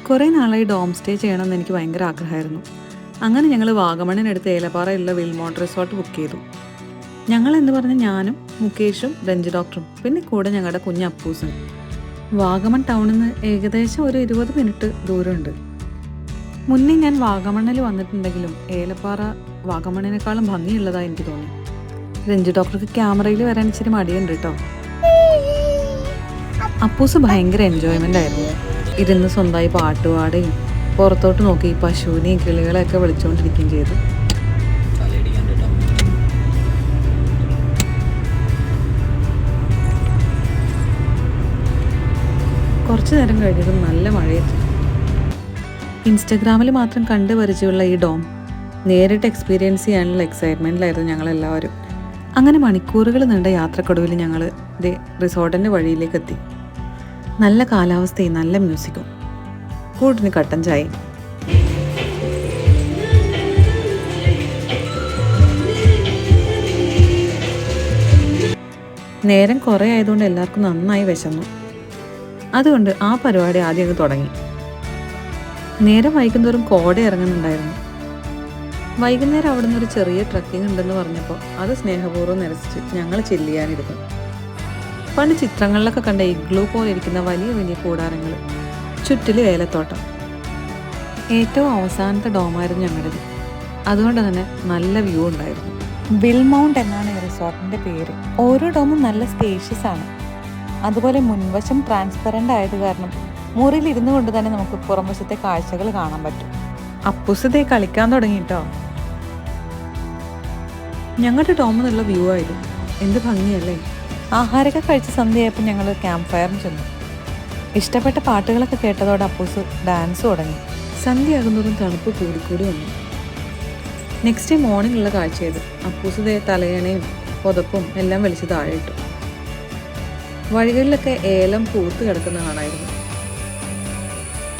കുറേ നാളായി dome stay ചെയ്യണമെന്ന് എനിക്ക് ഭയങ്കര ആഗ്രഹമായിരുന്നു. അങ്ങനെ ഞങ്ങൾ വാഗമണിനടുത്ത് ഏലപ്പാറയുള്ള വിൽമോട്ട് റിസോർട്ട് ബുക്ക് ചെയ്തു. ഞങ്ങൾ എന്ന് പറഞ്ഞ് ഞാനും മുകേഷും രഞ്ജി ഡോക്ടറും പിന്നെ കൂടെ ഞങ്ങളുടെ കുഞ്ഞ് അപ്പൂസും. വാഗമൺ ടൗണിൽ നിന്ന് ഏകദേശം ഒരു 20 മിനിറ്റ് ദൂരമുണ്ട്. മുന്നേ ഞാൻ വാഗമണ്ണിൽ വന്നിട്ടുണ്ടെങ്കിലും ഏലപ്പാറ വാഗമണിനേക്കാളും ഭംഗിയുള്ളതായി എനിക്ക് തോന്നി. രഞ്ജി ഡോക്ടർക്ക് ക്യാമറയിൽ വരാൻ ഇച്ചിരി മടിയുണ്ട് കേട്ടോ. അപ്പൂസ് ഭയങ്കര എൻജോയ്മെൻ്റ് ആയിരുന്നു. ഇരുന്ന് സ്വന്തമായി പാട്ട് പാടുകയും പുറത്തോട്ട് നോക്കി പശുവിനെയും കിളികളെയൊക്കെ വിളിച്ചുകൊണ്ടിരിക്കുകയും ചെയ്തു. കുറച്ചു നേരം കഴിഞ്ഞതും നല്ല മഴയെത്തി. ഇൻസ്റ്റഗ്രാമിൽ മാത്രം കണ്ട് പരിചയമുള്ള ഈ ഡോം നേരിട്ട് എക്സ്പീരിയൻസ് ചെയ്യാനുള്ള എക്സൈറ്റ്മെൻറ്റിലായിരുന്നു ഞങ്ങളെല്ലാവരും. അങ്ങനെ മണിക്കൂറുകൾ നീണ്ട യാത്രക്കൊടുവിൽ ഞങ്ങൾ റിസോർട്ടിൻ്റെ വഴിയിലേക്ക് എത്തി. നല്ല കാലാവസ്ഥയും നല്ല മ്യൂസിക്കും കൂട്ടിന് കട്ടൻ ചായയും. നേരം കുറേ ആയതുകൊണ്ട് എല്ലാവർക്കും നന്നായി വിശന്നു. അതുകൊണ്ട് ആ പരിപാടി ആദ്യം അങ്ങ് തുടങ്ങി. നേരം വൈകുന്നേരം കോട ഇറങ്ങുന്നുണ്ടായിരുന്നു. വൈകുന്നേരം അവിടെ നിന്ന് ഒരു ചെറിയ ട്രക്കിംഗ് ഉണ്ടെന്ന് പറഞ്ഞപ്പോൾ അത് സ്നേഹപൂർവ്വം നിരസിച്ച് ഞങ്ങൾ ചെല്ലിയാനിരുന്നു. പണ്ട് ചിത്രങ്ങളിലൊക്കെ കണ്ട ഇഗ്ലൂ പോലെ ഇരിക്കുന്ന വലിയ വലിയ കൂടാരങ്ങൾ, ചുറ്റിൽ ഏലത്തോട്ടം. ഏറ്റവും അവസാനത്തെ ഡോമായിരുന്നു ഞങ്ങളുടേത്. അതുകൊണ്ട് തന്നെ നല്ല വ്യൂ ഉണ്ടായിരുന്നു. വിൽമൗണ്ട് എന്നാണ് ഈ റിസോർട്ടിൻ്റെ പേര്. ഓരോ ഡോമും നല്ല സ്പേഷ്യസ് ആണ്. അതുപോലെ മുൻവശം ട്രാൻസ്പെറൻ്റ് ആയത് കാരണം മുറിയിൽ ഇരുന്നു കൊണ്ട് തന്നെ നമുക്ക് പുറംവശത്തെ കാഴ്ചകൾ കാണാൻ പറ്റും. അപ്പുസതേ കളിക്കാൻ തുടങ്ങിട്ടോ. ഞങ്ങളുടെ ഡോമിൽ നിന്നുള്ള വ്യൂ ആയിരുന്നു. എന്ത് ഭംഗിയല്ലേ. ആഹാരമൊക്കെ കഴിച്ച് സന്ധ്യയായപ്പോൾ ഞങ്ങൾ ക്യാമ്പ് ഫയറിന് ചെന്നു. ഇഷ്ടപ്പെട്ട പാട്ടുകളൊക്കെ കേട്ടതോടെ അപ്പൂസ് ഡാൻസ് തുടങ്ങി. സന്ധ്യയാകുന്നതും തണുപ്പ് കൂടിക്കൂടി വന്നു. നെക്സ്റ്റ് ഡേ മോർണിംഗ് ഉള്ള കാഴ്ചയത് അപ്പൂസ് തലയണയും പുതപ്പും എല്ലാം വലിച്ച് താഴെ ഇട്ടു. വഴികളിലൊക്കെ ഏലം പൂത്ത് കിടക്കുന്ന കാണായിരുന്നു.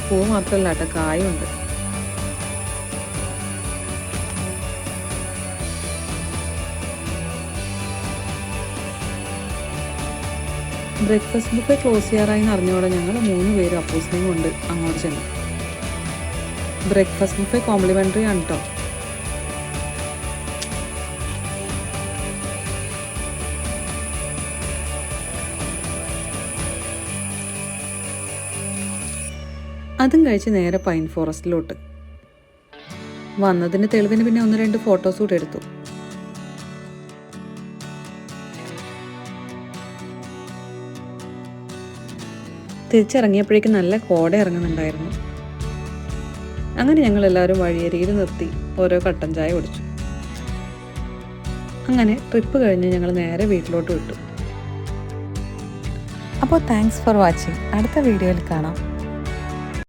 പൂ മാത്രമല്ല കേട്ടോ, കായുണ്ട്. ബ്രേക്ക്ഫാസ്റ്റ് ബുഫേ ക്ലോസ് ചെയ്യാറായി അറിഞ്ഞോടെ ഞങ്ങൾ 3 പേരും അപ്പൂസിനെയും കൊണ്ട് അങ്ങോട്ട് ചെന്നു. ബ്രേക്ക്ഫാസ്റ്റ് ബുഫേ കോംപ്ലിമെൻ്ററി ആണ് കേട്ടോ. അതും കഴിച്ച് നേരെ പൈൻ ഫോറസ്റ്റിലോട്ട് വന്നതിന് തെളിവിന് പിന്നെ 1-2 ഫോട്ടോസ് കൂടെ എടുത്തു. തിരിച്ചിറങ്ങിയപ്പോഴേക്കും നല്ല കോട ഇറങ്ങുന്നുണ്ടായിരുന്നു. അങ്ങനെ ഞങ്ങൾ എല്ലാവരും വഴിയരികിൽ നിർത്തി ഓരോ കട്ടൻ ചായ കുടിച്ചു. അങ്ങനെ ട്രിപ്പ് കഴിഞ്ഞ് ഞങ്ങൾ നേരെ വീട്ടിലോട്ട് വിട്ടു. അപ്പോൾ താങ്ക്സ് ഫോർ വാച്ചിങ്. അടുത്ത വീഡിയോയിൽ കാണാം.